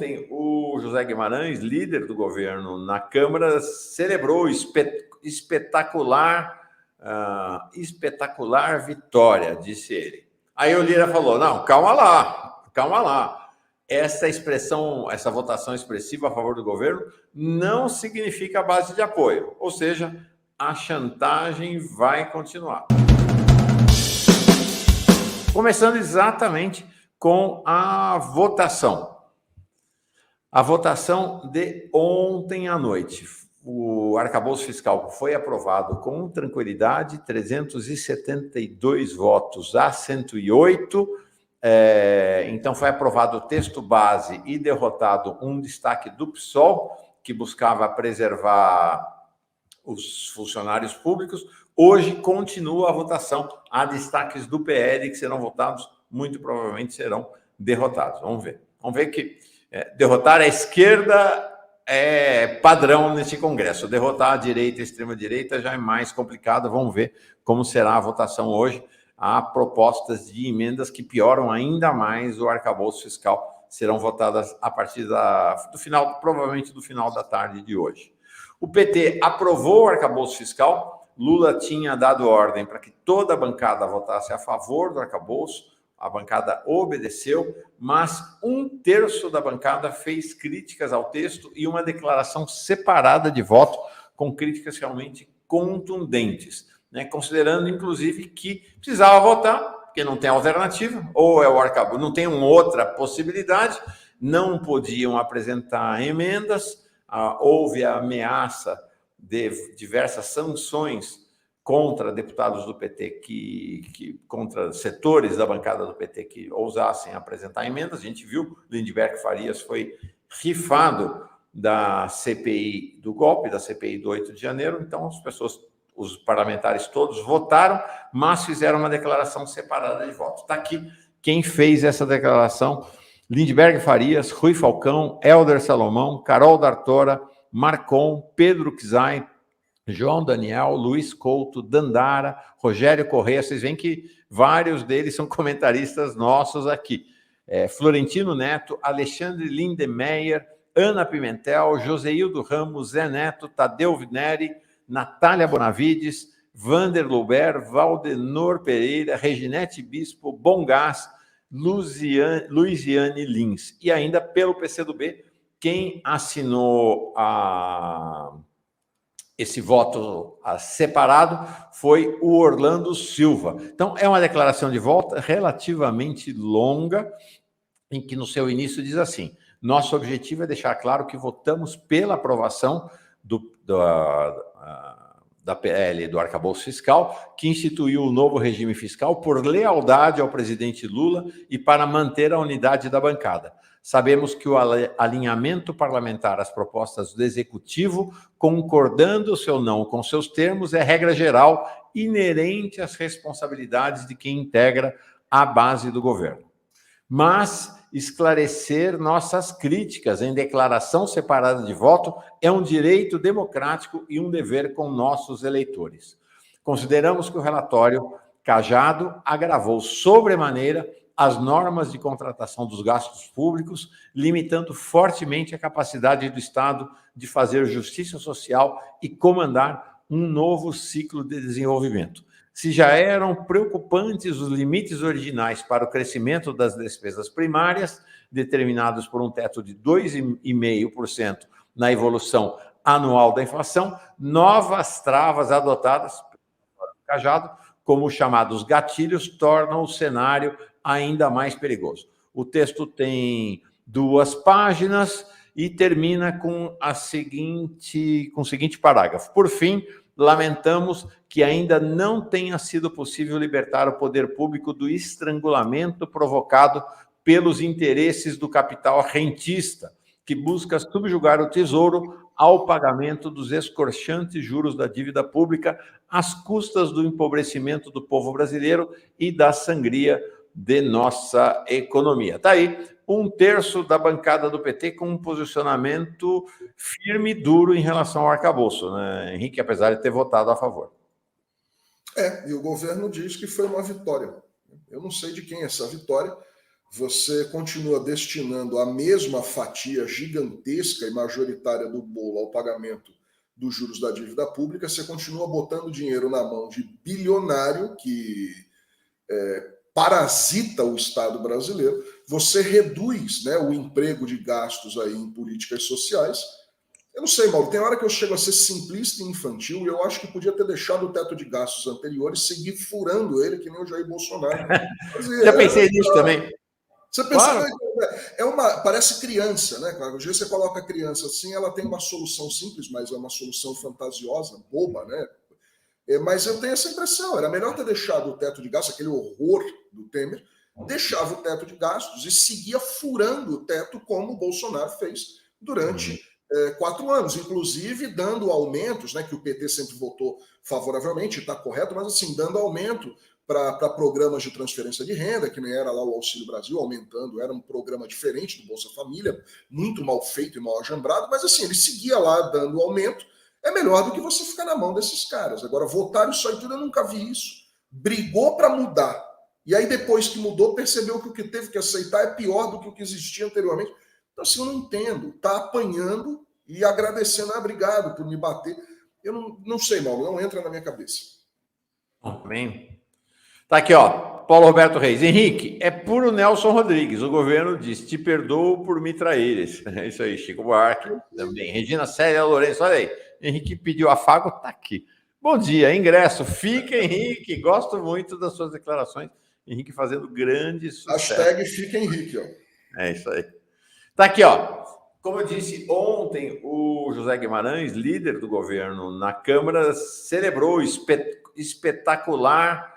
ontem o José Guimarães, líder do governo na Câmara, celebrou espetacular vitória, disse ele. Aí o Lira falou, não, calma lá. Essa expressão, essa votação expressiva a favor do governo não significa base de apoio, ou seja, a chantagem vai continuar. Começando exatamente com a votação. A votação de ontem à noite. O arcabouço fiscal foi aprovado com tranquilidade, 372 votos a 108. Então, foi aprovado o texto base e derrotado um destaque do PSOL, que buscava preservar os funcionários públicos. Hoje continua a votação. Há destaques do PL que serão votados, muito provavelmente serão derrotados. Vamos ver. Vamos ver que derrotar a esquerda é padrão nesse Congresso. Derrotar a direita e a extrema-direita já é mais complicado. Vamos ver como será a votação hoje. Há propostas de emendas que pioram ainda mais o arcabouço fiscal. Serão votadas a partir do final, provavelmente do final da tarde de hoje. O PT aprovou o arcabouço fiscal. Lula tinha dado ordem para que toda a bancada votasse a favor do arcabouço. A bancada obedeceu, mas 1/3 da bancada fez críticas ao texto e uma declaração separada de voto com críticas realmente contundentes, né? Considerando, inclusive, que precisava votar, porque não tem alternativa, ou é o arcabouço, não tem uma outra possibilidade, não podiam apresentar emendas, houve a ameaça de diversas sanções contra deputados do PT, contra setores da bancada do PT que ousassem apresentar emendas. A gente viu, Lindbergh Farias foi rifado da CPI do golpe, da CPI do 8 de janeiro, então os parlamentares todos votaram, mas fizeram uma declaração separada de voto. Está aqui quem fez essa declaração: Lindbergh Farias, Rui Falcão, Helder Salomão, Carol D'Artora, Marcon, Pedro Kzai, João Daniel, Luiz Couto, Dandara, Rogério Correia. Vocês veem que vários deles são comentaristas nossos aqui. Florentino Neto, Alexandre Lindemeyer, Ana Pimentel, Joseildo Ramos, Zé Neto, Tadeu Vineri, Natália Bonavides, Vander Loubert, Valdenor Pereira, Reginete Bispo, Bongás, Luiziane Lins. E ainda pelo PCdoB, quem assinou esse voto separado foi o Orlando Silva. Então, é uma declaração de voto relativamente longa, em que no seu início diz assim: nosso objetivo é deixar claro que votamos pela aprovação da PL do arcabouço fiscal, que instituiu o novo regime fiscal por lealdade ao presidente Lula e para manter a unidade da bancada. Sabemos que o alinhamento parlamentar às propostas do Executivo, concordando-se ou não com seus termos, é regra geral inerente às responsabilidades de quem integra a base do governo. Mas esclarecer nossas críticas em declaração separada de voto é um direito democrático e um dever com nossos eleitores. Consideramos que o relatório Cajado agravou sobremaneira as normas de contratação dos gastos públicos, limitando fortemente a capacidade do Estado de fazer justiça social e comandar um novo ciclo de desenvolvimento. Se já eram preocupantes os limites originais para o crescimento das despesas primárias, determinados por um teto de 2,5% na evolução anual da inflação, novas travas adotadas pelo Cajado, como os chamados gatilhos, tornam o cenário ainda mais perigoso. O texto tem 2 páginas e termina com o seguinte parágrafo. Por fim, lamentamos que ainda não tenha sido possível libertar o poder público do estrangulamento provocado pelos interesses do capital rentista, que busca subjugar o Tesouro ao pagamento dos escorchantes juros da dívida pública, às custas do empobrecimento do povo brasileiro e da sangria de nossa economia. Está aí 1/3 da bancada do PT com um posicionamento firme e duro em relação ao arcabouço, né, Henrique, apesar de ter votado a favor. E o governo diz que foi uma vitória. Eu não sei de quem é essa vitória. você continua destinando a mesma fatia gigantesca e majoritária do bolo ao pagamento dos juros da dívida pública, você continua botando dinheiro na mão de bilionário que parasita o Estado brasileiro, você reduz, né, o emprego de gastos aí em políticas sociais. Eu não sei, Mauro, tem hora que eu chego a ser simplista e infantil e eu acho que podia ter deixado o teto de gastos anterior e seguir furando ele que nem o Jair Bolsonaro. Já pensei nisso também. Você pensa, claro. Parece criança, né? Às vezes você coloca a criança assim, ela tem uma solução simples, mas é uma solução fantasiosa, boba, né? Mas eu tenho essa impressão, era melhor ter deixado o teto de gastos, aquele horror do Temer, deixava o teto de gastos e seguia furando o teto como o Bolsonaro fez durante 4 anos, inclusive dando aumentos, né, que o PT sempre votou favoravelmente, está correto, mas assim, dando aumento para programas de transferência de renda, que nem era lá o Auxílio Brasil, aumentando, era um programa diferente do Bolsa Família, muito mal feito e mal agembrado, mas assim, ele seguia lá dando aumento. É melhor do que você ficar na mão desses caras. Agora, votaram isso aí tudo, eu nunca vi isso. Brigou para mudar. E aí, depois que mudou, percebeu que o que teve que aceitar é pior do que o que existia anteriormente. Então, assim, eu não entendo. Tá apanhando e agradecendo, obrigado por me bater. Eu não sei, Mauro, não entra na minha cabeça. Bem. Tá aqui, ó. Paulo Roberto Reis. Henrique, é puro Nelson Rodrigues. O governo diz, te perdoo por me traíres. É isso aí, Chico Buarque também. Regina Célia Lourenço, olha aí. Henrique pediu afago, tá aqui. Bom dia, ingresso. Fica, Henrique. Gosto muito das suas declarações. Henrique fazendo grande sucesso. Hashtag fica Henrique, ó. É isso aí. Tá aqui, ó. Como eu disse ontem, o José Guimarães, líder do governo na Câmara, celebrou espetacular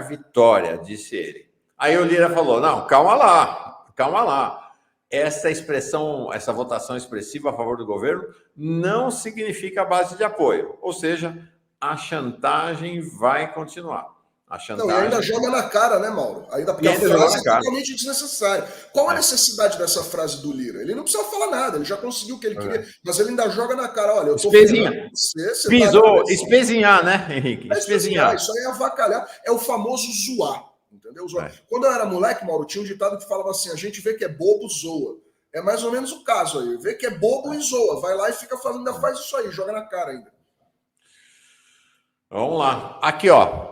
vitória, disse ele. Aí o Lira falou, não, calma lá. Essa expressão, essa votação expressiva a favor do governo não significa base de apoio. Ou seja, a chantagem vai continuar. A chantagem... Não, e ainda joga na cara, né, Mauro? Ainda porque a frase é totalmente desnecessária. Qual a necessidade dessa frase do Lira? Ele não precisa falar nada, ele já conseguiu o que ele queria, mas ele ainda joga na cara. Olha, eu tô espezinha. Você Pisou, tá espezinhar, né, Henrique? Espezinhar. Isso aí é avacalhar. É o famoso zoar, entendeu? Zoar. Quando eu era moleque, Mauro, tinha um ditado que falava assim, a gente vê que é bobo, zoa. É mais ou menos o caso aí. Vê que é bobo e zoa. Vai lá e fica falando, ainda faz isso aí, joga na cara ainda. Vamos lá. Aqui, ó.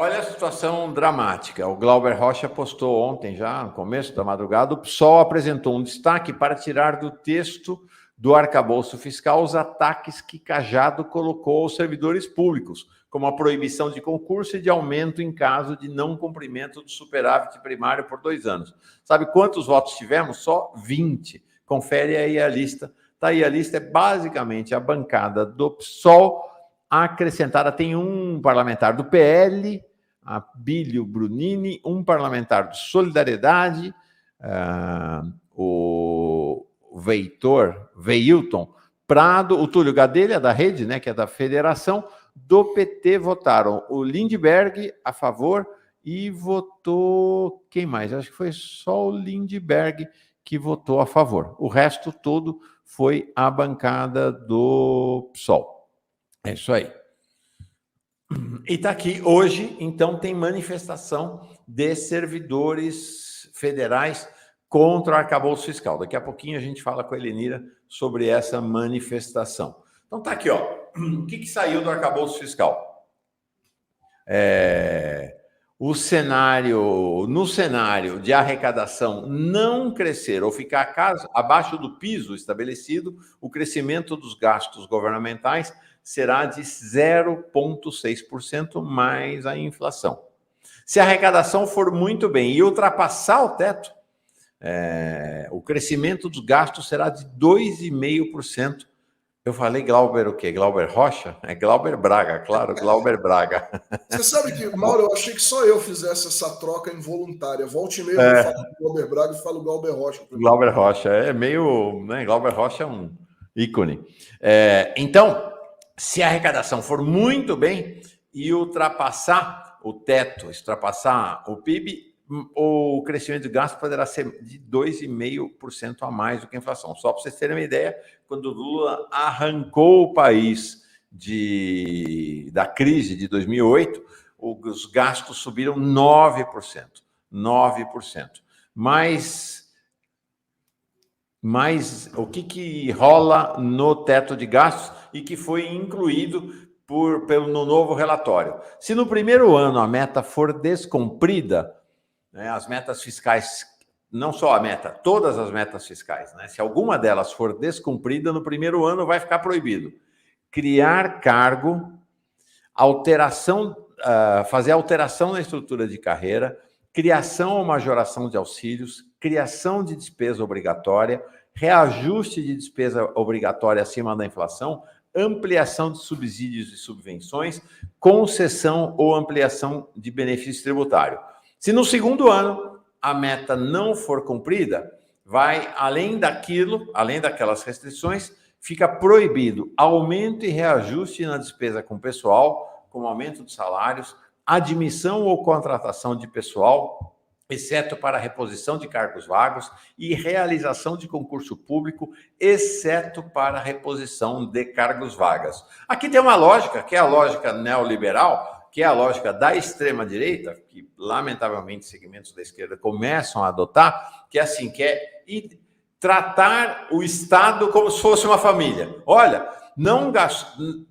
Olha a situação dramática. O Glauber Rocha postou ontem, já no começo da madrugada, o PSOL apresentou um destaque para tirar do texto do arcabouço fiscal os ataques que Cajado colocou aos servidores públicos, como a proibição de concurso e de aumento em caso de não cumprimento do superávit primário por 2 anos. Sabe quantos votos tivemos? Só 20. Confere aí a lista. Tá aí a lista, é basicamente a bancada do PSOL acrescentada. Tem um parlamentar do PL, a Bílio Brunini, um parlamentar de Solidariedade, o Veilton Prado, o Túlio Gadelha, da Rede, né, que é da Federação. Do PT votaram o Lindbergh a favor e votou... Quem mais? Acho que foi só o Lindbergh que votou a favor. O resto todo foi a bancada do PSOL. É isso aí. E está aqui, hoje, então, tem manifestação de servidores federais contra o arcabouço fiscal. Daqui a pouquinho a gente fala com a Helenira sobre essa manifestação. Então está aqui, ó. O que saiu do arcabouço fiscal? No cenário de arrecadação não crescer ou ficar abaixo do piso estabelecido, o crescimento dos gastos governamentais será de 0,6% mais a inflação. Se a arrecadação for muito bem e ultrapassar o teto, o crescimento dos gastos será de 2,5%. Eu falei Glauber o quê? Glauber Rocha? É Glauber Braga, claro, Glauber Braga. Você sabe que, Mauro, eu achei que só eu fizesse essa troca involuntária. Volte e meia, eu falo Glauber Braga e falo Glauber Rocha. Glauber Rocha, é meio... Né? Glauber Rocha é um ícone. Então, se a arrecadação for muito bem e ultrapassar o teto, ultrapassar o PIB, o crescimento de gasto poderá ser de 2,5% a mais do que a inflação. Só para vocês terem uma ideia, quando o Lula arrancou o país da crise de 2008, os gastos subiram 9%. 9%. Mas o que rola no teto de gastos e que foi incluído no novo relatório? Se no primeiro ano a meta for descumprida, né, as metas fiscais, não só a meta, todas as metas fiscais, né, se alguma delas for descumprida, no primeiro ano vai ficar proibido criar cargo, fazer alteração na estrutura de carreira, criação ou majoração de auxílios, criação de despesa obrigatória, reajuste de despesa obrigatória acima da inflação, ampliação de subsídios e subvenções, concessão ou ampliação de benefício tributário. Se no segundo ano a meta não for cumprida, vai além daquelas restrições, fica proibido aumento e reajuste na despesa com pessoal, como aumento de salários, admissão ou contratação de pessoal, exceto para reposição de cargos vagos, e realização de concurso público, exceto para reposição de cargos vagas. Aqui tem uma lógica, que é a lógica neoliberal, que é a lógica da extrema-direita, que, lamentavelmente, segmentos da esquerda começam a adotar, que é assim, que é tratar o Estado como se fosse uma família. Olha, não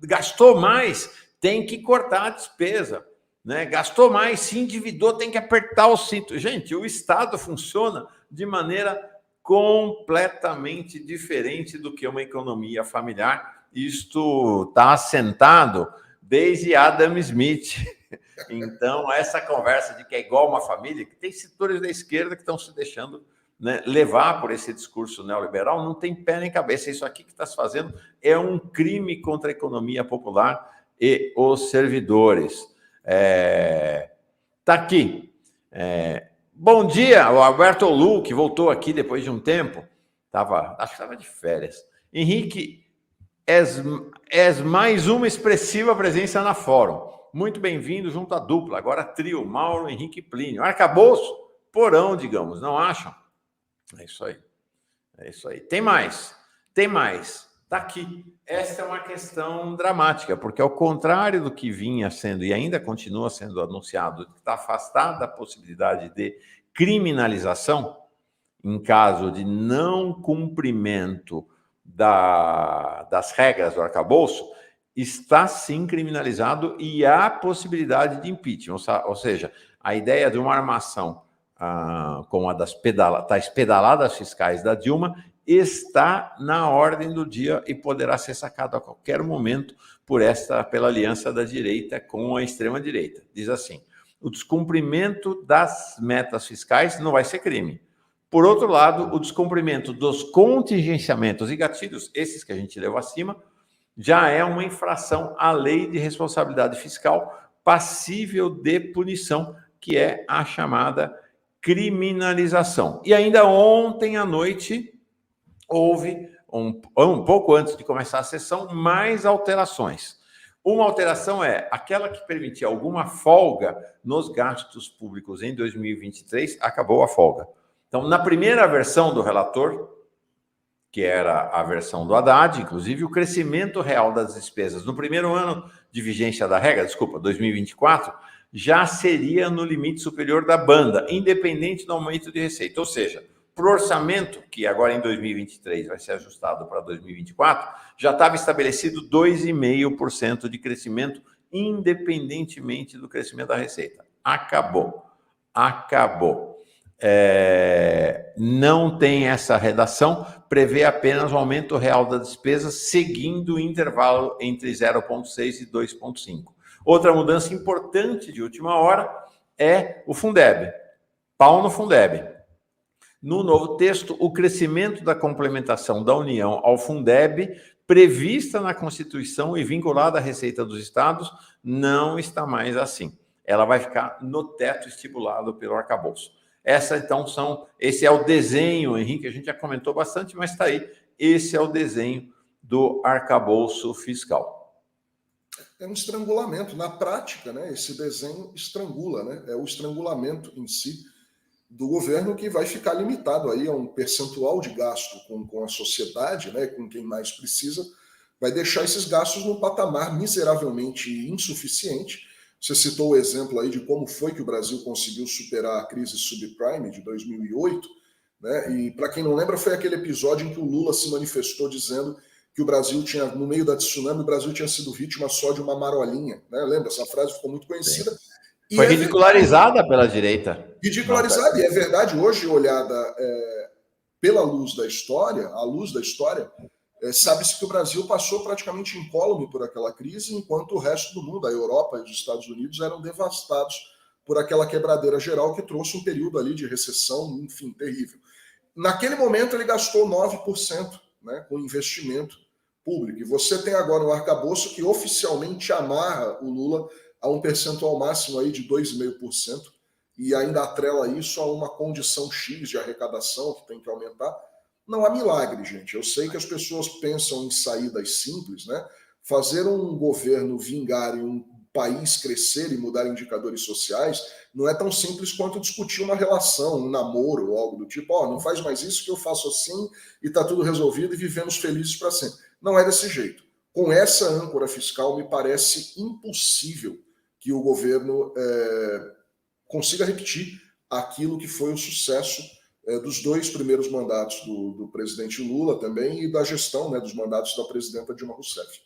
gastou mais, tem que cortar a despesa. Né? Gastou mais, se endividou, tem que apertar o cinto. Gente, o Estado funciona de maneira completamente diferente do que uma economia familiar. Isto está assentado desde Adam Smith. Então, essa conversa de que é igual uma família, que tem setores da esquerda que estão se deixando, né, levar por esse discurso neoliberal, não tem pé nem cabeça. Isso aqui que está se fazendo é um crime contra a economia popular e os servidores. Tá aqui. Bom dia, o Alberto Lu, que voltou aqui depois de um tempo. Acho que estava de férias. Henrique, és mais uma expressiva presença na fórum. Muito bem-vindo junto à dupla, agora trio, Mauro, Henrique e Plínio. Arcabouço, porão, digamos, não acham? É isso aí. Tem mais. Está aqui. Essa é uma questão dramática, porque ao contrário do que vinha sendo e ainda continua sendo anunciado, está afastada a possibilidade de criminalização em caso de não cumprimento das regras do arcabouço, está sim criminalizado e há possibilidade de impeachment. Ou seja, a ideia de uma armação como a das pedaladas fiscais da Dilma está na ordem do dia e poderá ser sacado a qualquer momento pela aliança da direita com a extrema-direita. Diz assim: o descumprimento das metas fiscais não vai ser crime. Por outro lado, o descumprimento dos contingenciamentos e gatilhos, esses que a gente levou acima, já é uma infração à lei de responsabilidade fiscal passível de punição, que é a chamada criminalização. E ainda ontem à noite houve, um pouco antes de começar a sessão, mais alterações. Uma alteração é aquela que permitia alguma folga nos gastos públicos em 2023, acabou a folga. Então, na primeira versão do relator, que era a versão do Haddad, inclusive, o crescimento real das despesas no primeiro ano de vigência da regra, 2024, já seria no limite superior da banda, independente do aumento de receita. Ou seja, para o orçamento, que agora em 2023 vai ser ajustado para 2024, já estava estabelecido 2,5% de crescimento, independentemente do crescimento da receita. Acabou. Não tem essa redação, prevê apenas o aumento real da despesa, seguindo o intervalo entre 0,6 e 2,5. Outra mudança importante de última hora é o Fundeb. Pau no Fundeb. No novo texto, o crescimento da complementação da União ao Fundeb, prevista na Constituição e vinculada à receita dos estados, não está mais assim. Ela vai ficar no teto estipulado pelo arcabouço. Esse é o desenho, Henrique, a gente já comentou bastante, mas está aí. Esse é o desenho do arcabouço fiscal. É um estrangulamento. Na prática, né, esse desenho estrangula, né? É o estrangulamento em si do governo, que vai ficar limitado aí a um percentual de gasto com a sociedade, né, com quem mais precisa, vai deixar esses gastos num patamar miseravelmente insuficiente, Você citou o exemplo aí de como foi que o Brasil conseguiu superar a crise subprime de 2008, né? E para quem não lembra, foi aquele episódio em que o Lula se manifestou dizendo que o Brasil tinha, no meio da tsunami, o Brasil tinha sido vítima só de uma marolinha, né? Lembra? Essa frase ficou muito conhecida. Sim. Foi ridicularizada pela direita. Ridicularizada, e é verdade, hoje olhada pela luz da história, à luz da história, sabe-se que o Brasil passou praticamente incólume por aquela crise, enquanto o resto do mundo, a Europa e os Estados Unidos, eram devastados por aquela quebradeira geral que trouxe um período ali de recessão, enfim, terrível. Naquele momento ele gastou 9%, né, com investimento público. E você tem agora um arcabouço que oficialmente amarra o Lula a um percentual máximo aí de 2,5%, e ainda atrela isso a uma condição X de arrecadação que tem que aumentar. Não há milagre, gente. Eu sei que as pessoas pensam em saídas simples, né? Fazer um governo vingar e um país crescer e mudar indicadores sociais não é tão simples quanto discutir uma relação, um namoro ou algo do tipo, ó, não faz mais isso que eu faço assim e tá tudo resolvido e vivemos felizes para sempre. Não é desse jeito. Com essa âncora fiscal, me parece impossível que o governo consiga repetir aquilo que foi o sucesso dos 2 primeiros mandatos do presidente Lula também e da gestão, né, dos mandatos da presidenta Dilma Rousseff.